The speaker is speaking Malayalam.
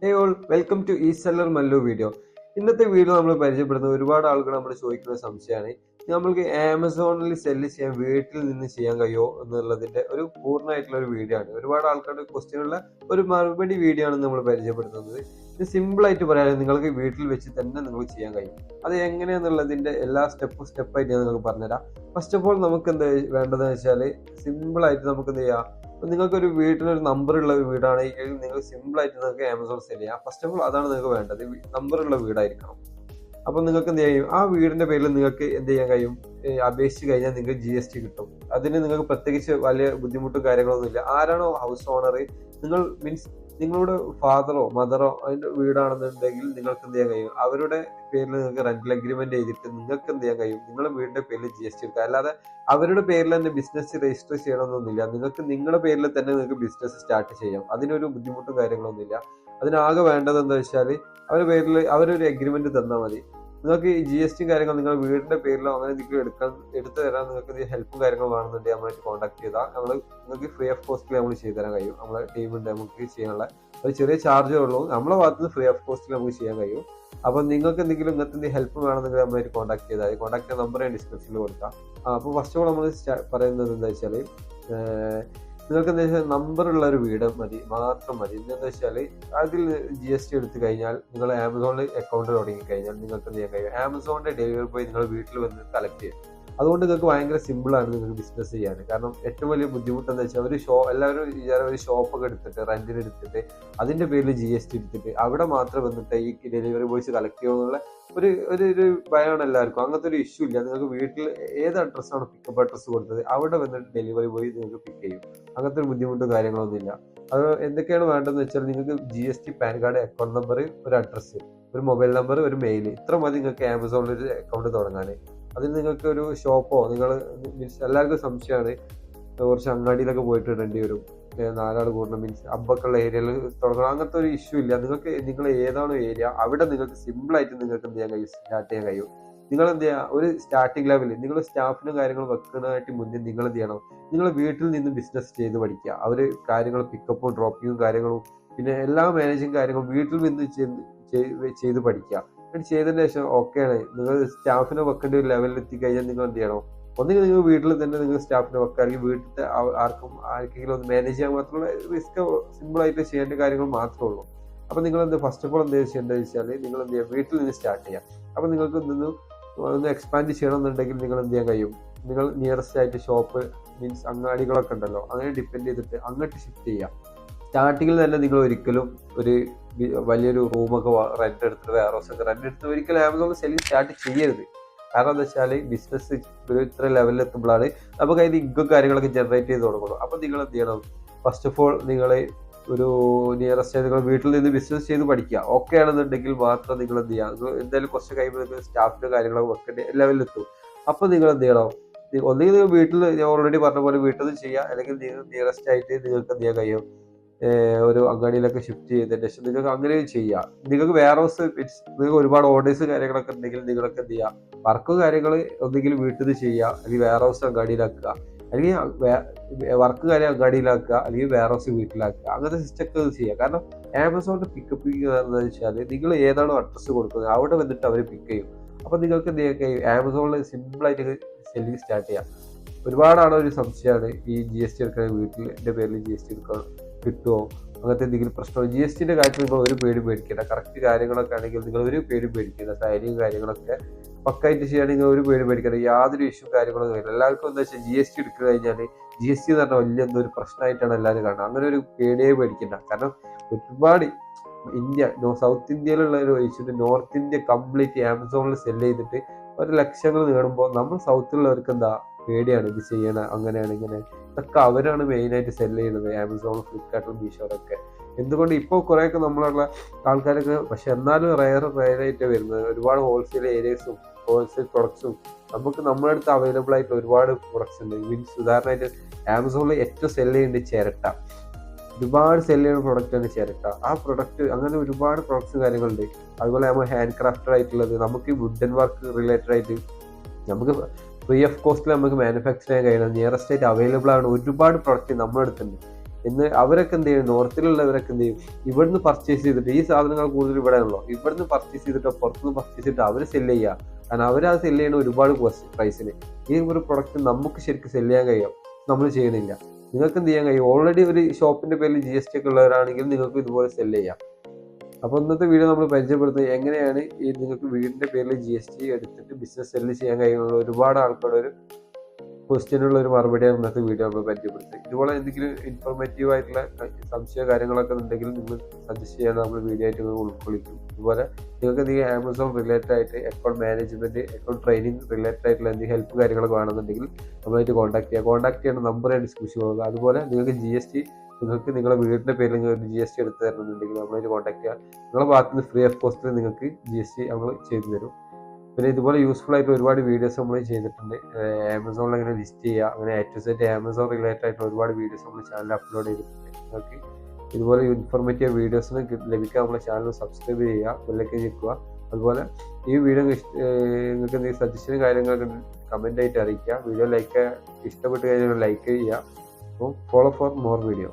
ഹേ ഓൾ വെൽക്കം ടു ഈ സെല്ലർ മല്ലു വീഡിയോ. ഇന്നത്തെ വീഡിയോ നമ്മൾ പരിചയപ്പെടുന്ന ഒരുപാട് ആളുകൾ നമ്മൾ ചോദിക്കുന്ന ഒരു സംശയമാണ്, നമ്മൾക്ക് ആമസോണിൽ സെല്ല് ചെയ്യാൻ വീട്ടിൽ നിന്ന് ചെയ്യാൻ കഴിയുമോ എന്നുള്ളതിന്റെ ഒരു പൂർണ്ണമായിട്ടുള്ള ഒരു വീഡിയോ ആണ്. ഒരുപാട് ആൾക്കാരുടെ ക്വസ്റ്റ്യനുള്ള ഒരു മറുപടി വീഡിയോ ആണ് നമ്മൾ പരിചയപ്പെടുത്തുന്നത്. ഇത് സിമ്പിൾ ആയിട്ട് പറയാനും നിങ്ങൾക്ക് വീട്ടിൽ വെച്ച് തന്നെ നിങ്ങൾക്ക് ചെയ്യാൻ കഴിയും. അത് എങ്ങനെയാന്നുള്ളതിന്റെ എല്ലാ സ്റ്റെപ്പായിട്ട് ഞാൻ നിങ്ങൾക്ക് പറഞ്ഞുതരാം. ഫസ്റ്റ് ഓഫ് ഓൾ നമുക്ക് എന്താ വേണ്ടതെന്ന് വെച്ചാൽ, സിമ്പിൾ ആയിട്ട് നമുക്ക് എന്ത് ചെയ്യാം, നിങ്ങൾക്കൊരു വീട്ടിലൊരു നമ്പർ ഉള്ള ഒരു വീടാണെങ്കിൽ നിങ്ങൾ സിമ്പിൾ ആയിട്ട് നിങ്ങൾക്ക് ആമസോൺ സെല് ചെയ്യാം. ഫസ്റ്റ് ഓഫ് ഓൾ അതാണ് നിങ്ങൾക്ക് വേണ്ടത്, നമ്പർ ഉള്ള വീടായിരിക്കണം. അപ്പൊ നിങ്ങൾക്ക് എന്ത് ചെയ്യും, ആ വീടിന്റെ പേരിൽ നിങ്ങൾക്ക് എന്ത് ചെയ്യാൻ കഴിയും, അപേക്ഷിച്ച് കഴിഞ്ഞാൽ നിങ്ങൾക്ക് GST കിട്ടും. അതിന് നിങ്ങൾക്ക് പ്രത്യേകിച്ച് വലിയ ബുദ്ധിമുട്ടും കാര്യങ്ങളൊന്നും ഇല്ല. ആരാണോ ഹൗസ് ഓണർ, നിങ്ങൾ മീൻസ് നിങ്ങളുടെ ഫാദറോ മദറോ അതിന്റെ വീടാണെന്നുണ്ടെങ്കിൽ നിങ്ങൾക്ക് എന്ത് ചെയ്യാൻ കഴിയും, അവരുടെ പേരിൽ നിങ്ങൾക്ക് റെന്റൽ അഗ്രിമെന്റ് ചെയ്തിട്ട് നിങ്ങൾക്ക് എന്ത് ചെയ്യാൻ കഴിയും, നിങ്ങളുടെ വീടിന്റെ പേരിൽ GST എടുക്കുക. അല്ലാതെ അവരുടെ പേരിൽ തന്നെ ബിസിനസ് രജിസ്റ്റർ ചെയ്യണമെന്നൊന്നുമില്ല. നിങ്ങൾക്ക് നിങ്ങളുടെ പേരിൽ തന്നെ നിങ്ങൾക്ക് ബിസിനസ് സ്റ്റാർട്ട് ചെയ്യാം. അതിനൊരു ബുദ്ധിമുട്ടും കാര്യങ്ങളൊന്നുമില്ല. അതിനാകെ വേണ്ടത് എന്താ വെച്ചാൽ, അവരുടെ പേരിൽ അവരൊരു അഗ്രിമെന്റ് തന്നാൽ മതി. നിങ്ങൾക്ക് ഈ GST കാര്യങ്ങൾ നിങ്ങളുടെ വീടിന്റെ പേരിലോ അങ്ങനെ എന്തെങ്കിലും എടുത്തു തരാൻ നിങ്ങൾക്ക് ഹെൽപ്പും കാര്യങ്ങളും വേണമെന്നുണ്ടെങ്കിൽ നമ്മളായിട്ട് കോൺടാക്ട് ചെയ്താൽ നിങ്ങൾക്ക് ഫ്രീ ഓഫ് കോസ്റ്റിൽ നമ്മൾ ചെയ്തു തരാൻ കഴിയും. നമ്മളെ ടീമുണ്ട്, നമുക്ക് ചെയ്യാനുള്ള ഒരു ചെറിയ ചാർജേ ഉള്ളൂ. നമ്മളെ ഭാഗത്ത് നിന്ന് ഫ്രീ ഓഫ് കോസ്റ്റിൽ നമുക്ക് ചെയ്യാൻ കഴിയും. അപ്പോൾ നിങ്ങൾക്ക് എന്തെങ്കിലും ഇങ്ങനത്തെ ഹെൽപ്പ് വേണമെന്നെങ്കിൽ നമ്മളായിട്ട് കോൺടാക്ട് ചെയ്താൽ മതി. കോൺടാക്ട് നമ്പർ ഞാൻ ഡിസ്ക്രിപ്ഷനിൽ കൊടുക്കാം. അപ്പോൾ ഫസ്റ്റ് ഓഫ് ഓൾ നമ്മൾ പറയുന്നത് എന്താ വെച്ചാൽ, നിങ്ങൾക്ക് എന്താ വെച്ചാൽ നമ്പർ ഉള്ള ഒരു വീട് മാത്രം മതി. എന്താ വെച്ചാൽ, അതിൽ GST എടുത്തു കഴിഞ്ഞാൽ നിങ്ങൾ ആമസോണിൽ അക്കൗണ്ട് തുടങ്ങി കഴിഞ്ഞാൽ നിങ്ങൾക്ക് എന്ത് ചെയ്യാൻ കഴിയും, ആമസോണിന്റെ ഡെലിവറി ബോയ് നിങ്ങൾ വീട്ടിൽ വന്ന് കളക്ട് ചെയ്യും. അതുകൊണ്ട് നിങ്ങൾക്ക് ഭയങ്കര സിമ്പിൾ ആണ് നിങ്ങൾക്ക് ബിസിനസ് ചെയ്യാൻ. കാരണം ഏറ്റവും വലിയ ബുദ്ധിമുട്ട് എന്താ വെച്ചാൽ, എല്ലാവരും ഒരു ഷോപ്പൊക്കെ എടുത്തിട്ട് റെന്റിന് എടുത്തിട്ട് അതിന്റെ പേരിൽ GST എടുത്തിട്ട് അവിടെ മാത്രം വന്നിട്ട് ഈ ഡെലിവറി ബോയ്സ് കളക്ട് ചെയ്യുമെന്നുള്ള ഒരു ഒരു ഒരു ഭയമാണ് എല്ലാവർക്കും. അങ്ങനത്തെ ഒരു ഇഷ്യൂ ഇല്ല. നിങ്ങൾക്ക് വീട്ടിൽ ഏത് അഡ്രസ്സാണ് പിക്കപ്പ് അഡ്രസ്സ് കൊടുത്തത് അവിടെ വന്നിട്ട് ഡെലിവറി ബോയ് നിങ്ങൾക്ക് പിക്ക് ചെയ്യും. അങ്ങനത്തെ ഒരു ബുദ്ധിമുട്ടും കാര്യങ്ങളൊന്നും ഇല്ല. അത് എന്തൊക്കെയാണ് വേണ്ടതെന്ന് വെച്ചാൽ, നിങ്ങൾക്ക് GST, pan card, account number, ഒരു അഡ്രസ്സ്, ഒരു മൊബൈൽ നമ്പർ, ഒരു മെയിൽ, ഇത്ര മതി നിങ്ങൾക്ക് ആമസോണിൽ ഒരു അക്കൗണ്ട് തുടങ്ങാൻ. അതിൽ നിങ്ങൾക്ക് ഒരു ഷോപ്പോ മീൻസ് എല്ലാവർക്കും സംശയമാണ്, കുറച്ച് അങ്ങാടിയിലൊക്കെ പോയിട്ട് ഇടേണ്ടി വരും, നാലാൾ കൂടണം, മീൻസ് അബ്ബക്കുള്ള ഏരിയയിൽ തുടങ്ങണം. അങ്ങനത്തെ ഒരു ഇഷ്യൂ ഇല്ല. നിങ്ങൾ ഏതാണോ ഏരിയ അവിടെ നിങ്ങൾക്ക് സിമ്പിൾ ആയിട്ട് നിങ്ങൾക്ക് എന്ത് ചെയ്യാൻ കഴിയും, സ്റ്റാർട്ട് ചെയ്യാൻ കഴിയും. നിങ്ങൾ എന്ത് ചെയ്യുക, ഒരു സ്റ്റാർട്ടിംഗ് ലെവലിൽ നിങ്ങൾ സ്റ്റാഫിനും കാര്യങ്ങളും വെക്കുന്നതായിട്ട് മുന്നേ നിങ്ങൾ എന്ത് ചെയ്യണം, നിങ്ങൾ വീട്ടിൽ നിന്ന് ബിസിനസ് ചെയ്ത് പഠിക്കുക. അവർ കാര്യങ്ങൾ പിക്കപ്പും ഡ്രോപ്പിങ്ങും കാര്യങ്ങളും പിന്നെ എല്ലാ മാനേജിങ് കാര്യങ്ങളും വീട്ടിൽ നിന്ന് ചെയ്ത് പഠിക്കുക. എന്നിട്ട് ചെയ്തതിന് ശേഷം ഓക്കെയാണ്, നിങ്ങൾ സ്റ്റാഫിനെ വെക്കേണ്ട ഒരു ലെവലിൽ എത്തിക്കഴിഞ്ഞാൽ നിങ്ങൾ എന്ത് ചെയ്യണം, ഒന്നുകിൽ നിങ്ങൾ വീട്ടിൽ തന്നെ നിങ്ങൾ സ്റ്റാഫിനെ വെക്കുക, അല്ലെങ്കിൽ വീട്ടിലത്തെ ആർക്കെങ്കിലും ഒന്ന് മാനേജ് ചെയ്യാൻ മാത്രമുള്ള റിസ്ക് സിമ്പിൾ ആയിട്ട് ചെയ്യേണ്ട കാര്യങ്ങൾ മാത്രമേ ഉള്ളൂ. അപ്പൊ നിങ്ങൾ ഫസ്റ്റ് ഓഫ് ഓൾ എന്താ ചെയ്യേണ്ടത് വെച്ചാൽ, നിങ്ങൾ എന്ത് ചെയ്യുക, വീട്ടിൽ നിന്ന് സ്റ്റാർട്ട് ചെയ്യാം. അപ്പൊ നിങ്ങൾക്ക് ഒന്ന് എക്സ്പാൻഡ് ചെയ്യണമെന്നുണ്ടെങ്കിൽ നിങ്ങൾ എന്ത് ചെയ്യാൻ കഴിയും, നിങ്ങൾ നിയറസ്റ്റ് ആയിട്ട് ഷോപ്പ് മീൻസ് അങ്ങാടികളൊക്കെ ഉണ്ടല്ലോ, അങ്ങനെ ഡിപ്പെൻഡ് ചെയ്തിട്ട് അങ്ങോട്ട് ഷിഫ്റ്റ് ചെയ്യാം. സ്റ്റാർട്ടിങ്ങിൽ തന്നെ നിങ്ങൾ ഒരിക്കലും ഒരു വലിയൊരു റൂമൊക്കെ റെന്റ് എടുത്തിട്ട് വെയർഹൗസൊക്കെ റെന്റ് എടുത്ത് ഒരിക്കലും ആമസോണിൽ സെല്ലിങ് സ്റ്റാർട്ട് ചെയ്യരുത്. കാരണം എന്താ വെച്ചാൽ, ബിസിനസ് ഒരു ഇത്ര ലെവലിൽ എത്തുമ്പോഴാണ് നമുക്ക് അതിന് ഇൻകം കാര്യങ്ങളൊക്കെ ജനറേറ്റ് ചെയ്ത് തുടങ്ങുള്ളൂ. അപ്പൊ നിങ്ങൾ എന്ത് ചെയ്യണം, ഫസ്റ്റ് ഓഫ് ഓൾ നിങ്ങൾ ഒരു നിയറസ്റ്റ് നിങ്ങൾ വീട്ടിൽ നിന്ന് ബിസിനസ് ചെയ്ത് പഠിക്കുക. ഓക്കെ ആണെന്നുണ്ടെങ്കിൽ മാത്രം നിങ്ങൾ എന്ത് ചെയ്യുക, നിങ്ങൾ എന്തായാലും കുറച്ച് കഴിയുമ്പോൾ നിങ്ങൾ സ്റ്റാഫിന്റെ കാര്യങ്ങളൊക്കെ വെക്കേണ്ട ലെവലിലെത്തും. അപ്പൊ നിങ്ങൾ എന്ത് ചെയ്യണം, ഒന്നുകിൽ നിങ്ങൾ വീട്ടിൽ ഞാൻ ഓൾറെഡി പറഞ്ഞ പോലെ വീട്ടിൽ നിന്ന് ചെയ്യുക, അല്ലെങ്കിൽ നിങ്ങൾ നിയറസ്റ്റ് ആയിട്ട് നിങ്ങൾക്ക് എന്ത് ചെയ്യാൻ കഴിയും, ഒരു അങ്ങാടിയിലൊക്കെ ഷിഫ്റ്റ് ചെയ്തതിന് ശേഷം നിങ്ങൾക്ക് അങ്ങനെ ചെയ്യാം. നിങ്ങൾക്ക് വെയർ ഹൗസ് നിങ്ങൾക്ക് ഒരുപാട് ഓർഡേഴ്സ് കാര്യങ്ങളൊക്കെ ഉണ്ടെങ്കിൽ നിങ്ങൾക്ക് എന്ത് ചെയ്യാം, വർക്ക് കാര്യങ്ങൾ ഒന്നുകിൽ വീട്ടിൽ നിന്ന് ചെയ്യുക, അല്ലെങ്കിൽ വെയർ ഹൗസ് അങ്ങാടിയിലാക്കുക, അല്ലെങ്കിൽ വർക്ക് കാര്യം അങ്ങാടിയിലാക്കുക, അല്ലെങ്കിൽ വെയർ ഹൗസ് വീട്ടിലാക്കുക. അങ്ങനത്തെ സിസ്റ്റം ഒക്കെ ചെയ്യുക. കാരണം ആമസോണിന്റെ പിക്കപ്പ് എന്താണെന്ന് വെച്ചാൽ, നിങ്ങൾ ഏതാണോ അഡ്രസ്സ് കൊടുക്കുന്നത് അവിടെ വന്നിട്ട് അവർ പിക്ക് ചെയ്യും. അപ്പൊ നിങ്ങൾക്ക് എന്ത് ചെയ്യാൻ കഴിയും, ആമസോണിൽ സിമ്പിൾ ആയിട്ട് സെല്ലിങ് സ്റ്റാർട്ട് ചെയ്യാം. ഒരുപാട് ആളൊരു സംശയമാണ്, ഈ GST എടുക്കുന്ന വീട്ടിന്റെ പേരിൽ GST എടുക്കാൻ കിട്ടുമോ, അങ്ങനത്തെ എന്തെങ്കിലും പ്രശ്നമോ. GSTന്റെ കാര്യത്തിൽ നിങ്ങൾ ഒരു പേടി പേടിക്കേണ്ട. കറക്റ്റ് കാര്യങ്ങളൊക്കെ ആണെങ്കിൽ നിങ്ങൾ ഒരു പേടി പേടിക്കേണ്ട. സൈനിങ് കാര്യങ്ങളൊക്കെ പക്കായിട്ട് ചെയ്യുകയാണെങ്കിൽ ഒരു പേടി പേടിക്കേണ്ട. യാതൊരു ഇഷ്യൂ കാര്യങ്ങളൊന്നും വരില്ല. എല്ലാവർക്കും എന്താ വെച്ചാൽ, GST എടുത്തു കഴിഞ്ഞാൽ GST എന്ന് പറഞ്ഞാൽ വലിയ എന്തോ ഒരു പ്രശ്നമായിട്ടാണ് എല്ലാവരും കാണുന്നത്. അങ്ങനെ ഒരു പേടിയെ പേടിക്കേണ്ട. കാരണം ഒരുപാട് സൗത്ത് ഇന്ത്യയിലുള്ള ഒരു ഒഴിച്ചിട്ട് നോർത്ത് ഇന്ത്യ കംപ്ലീറ്റ് ആമസോണിൽ സെല് ചെയ്തിട്ട് ഒരു ലക്ഷങ്ങൾ നേടുമ്പോൾ നമ്മൾ സൗത്തിലുള്ളവർക്ക് എന്താ പേടിയാണ്, ഇത് ചെയ്യണം, അങ്ങനെയാണ് ഇങ്ങനെ. ഇതൊക്കെ അവരാണ് മെയിനായിട്ട് സെല് ചെയ്യുന്നത്, ആമസോൺ, ഫ്ലിപ്കാർട്ടും മീഷോയിലൊക്കെ. എന്തുകൊണ്ട് ഇപ്പോൾ കുറേയൊക്കെ നമ്മളുള്ള ആൾക്കാരൊക്കെ, പക്ഷെ എന്നാലും റയറായിട്ട് വരുന്നത്. ഒരുപാട് ഹോൾസെയിൽ ഏരിയസും ഹോൾസെയിൽ പ്രൊഡക്ട്സും നമുക്ക് നമ്മുടെ അടുത്ത് അവൈലബിൾ ആയിട്ട് ഒരുപാട് പ്രൊഡക്ട്സ് ഉണ്ട്. മീൻസ് ഉദാഹരണമായിട്ട് ആമസോണിൽ ഏറ്റവും സെല് ചെയ്യുന്നത് ചിരട്ട. ഒരുപാട് സെല് ചെയ്യുന്ന പ്രൊഡക്റ്റാണ് ചിരട്ട. ആ പ്രൊഡക്റ്റ് അങ്ങനെ ഒരുപാട് പ്രൊഡക്ട്സും കാര്യങ്ങളുണ്ട്. അതുപോലെ നമ്മൾ ഹാൻഡ് ക്രാഫ്റ്റഡ് ആയിട്ടുള്ളത്, നമുക്ക് വുഡൻ വർക്ക് റിലേറ്റഡ് ആയിട്ട് നമുക്ക് ഫ്രീ ഓഫ് കോസ്റ്റിൽ നമുക്ക് മാനുഫാക്ചർ ചെയ്യാൻ കഴിയുന്ന നിയറസ്റ്റ് ആയിട്ട് അവൈലബിൾ ആണ് ഒരുപാട് പ്രൊഡക്റ്റ് നമ്മുടെ അടുത്തുണ്ട്. എന്ന് അവരൊക്കെ എന്ത് ചെയ്യും, നോർത്തിലുള്ളവരൊക്കെ എന്ത് ചെയ്യും, ഇവിടുന്ന് പർച്ചേസ് ചെയ്തിട്ട് ഈ സാധനങ്ങൾ കൂടുതൽ ഇവിടെ ആണല്ലോ, ഇവിടുന്ന് പർച്ചേസ് ചെയ്തിട്ടോ പുറത്തുനിന്ന് പർച്ചേസ് ചെയ്തിട്ട് അവർ സെല് ചെയ്യുക. കാരണം അവരത് സെല് ചെയ്യണ ഒരുപാട് പ്രൈസിന്. ഈ ഒരു പ്രൊഡക്റ്റ് നമുക്ക് ശരിക്കും സെല് ചെയ്യാൻ കഴിയും, നമ്മൾ ചെയ്യണില്ല. നിങ്ങൾക്ക് എന്ത് ചെയ്യാൻ കഴിയും, ഓൾറെഡി ഒരു ഷോപ്പിന്റെ പേരിൽ GST ഒക്കെ ഉള്ളവരാണെങ്കിൽ നിങ്ങൾക്ക് ഇതുപോലെ സെല് ചെയ്യാം. അപ്പോൾ ഇന്നത്തെ വീഡിയോ നമ്മൾ പരിചയപ്പെടുത്തുന്നത് എങ്ങനെയാണ് ഈ നിങ്ങൾക്ക് വീടിന്റെ പേരിൽ GST എടുത്തിട്ട് ബിസിനസ് സെല് ചെയ്യാൻ കഴിയുന്ന ഒരുപാട് ആൾക്കാരുടെ ഒരു ക്വസ്റ്റ്യനുള്ള ഒരു മറുപടിയാണ് ഇന്നത്തെ വീഡിയോ നമ്മൾ പരിചയപ്പെടുത്തുന്നത്. ഇതുപോലെ എന്തെങ്കിലും ഇൻഫോർമേറ്റീവ് ആയിട്ടുള്ള സംശയ കാര്യങ്ങളൊക്കെ ഉണ്ടെങ്കിൽ നിങ്ങൾ സജസ്റ്റ് ചെയ്യാൻ നമ്മൾ വീഡിയോ ആയിട്ട് ഉൾക്കൊള്ളിക്കും. അതുപോലെ നിങ്ങൾക്ക് എന്തെങ്കിലും ആമസോൺ റിലേറ്റഡ് ആയിട്ട് account management, account training related ആയിട്ടുള്ള എന്തെങ്കിലും ഹെൽപ്പ് കാര്യങ്ങളൊക്കെ വേണമെന്നുണ്ടെങ്കിൽ നമ്മളായിട്ട് കോൺടാക്ട് ചെയ്യുക. കോൺടാക്ട് ചെയ്യേണ്ട നമ്പർ ഡിസ്ക്രിപ്ഷൻ പോകുക. അതുപോലെ നിങ്ങൾക്ക് നിങ്ങൾക്ക് നിങ്ങളുടെ വീടിന്റെ പേരിൽ നിങ്ങൾക്ക് GST എടുത്ത് തരണമെന്നുണ്ടെങ്കിൽ നമ്മളായിട്ട് കോൺടാക്ട് ചെയ്യുക. നിങ്ങളുടെ ഭാഗത്ത് നിന്ന് ഫ്രീ ഓഫ് കോസ്റ്റിൽ നിങ്ങൾക്ക് GST നമ്മൾ ചെയ്തു തരും. പിന്നെ ഇതുപോലെ യൂസ്ഫുൾ ആയിട്ട് ഒരുപാട് വീഡിയോസ് നമ്മൾ ചെയ്തിട്ടുണ്ട്. ആമസോണിൽ എങ്ങനെ ലിസ്റ്റ് ചെയ്യുക, അങ്ങനെ A to Z Amazon related ആയിട്ടുള്ള ഒരുപാട് വീഡിയോസ് നമ്മൾ ചാനലിൽ അപ്ലോഡ് ചെയ്തിട്ടുണ്ട്. നിങ്ങൾക്ക് ഇതുപോലെ ഇൻഫോർമേറ്റീവ് വീഡിയോസിന് ലഭിക്കാൻ നമ്മുടെ ചാനൽ സബ്സ്ക്രൈബ് ചെയ്യുക, ബെല്ലൈക്കൻ ഞെക്കുക. അതുപോലെ ഈ വീഡിയോ നിങ്ങൾക്ക് എന്തെങ്കിലും സജഷനും കാര്യങ്ങളൊക്കെ കമൻ്റ് ആയിട്ട് അറിയിക്കുക. വീഡിയോ ഇഷ്ടപ്പെട്ട് കഴിഞ്ഞാൽ ലൈക്ക് ചെയ്യുക. അപ്പോൾ ഫോളോ ഫോർ മോർ വീഡിയോ.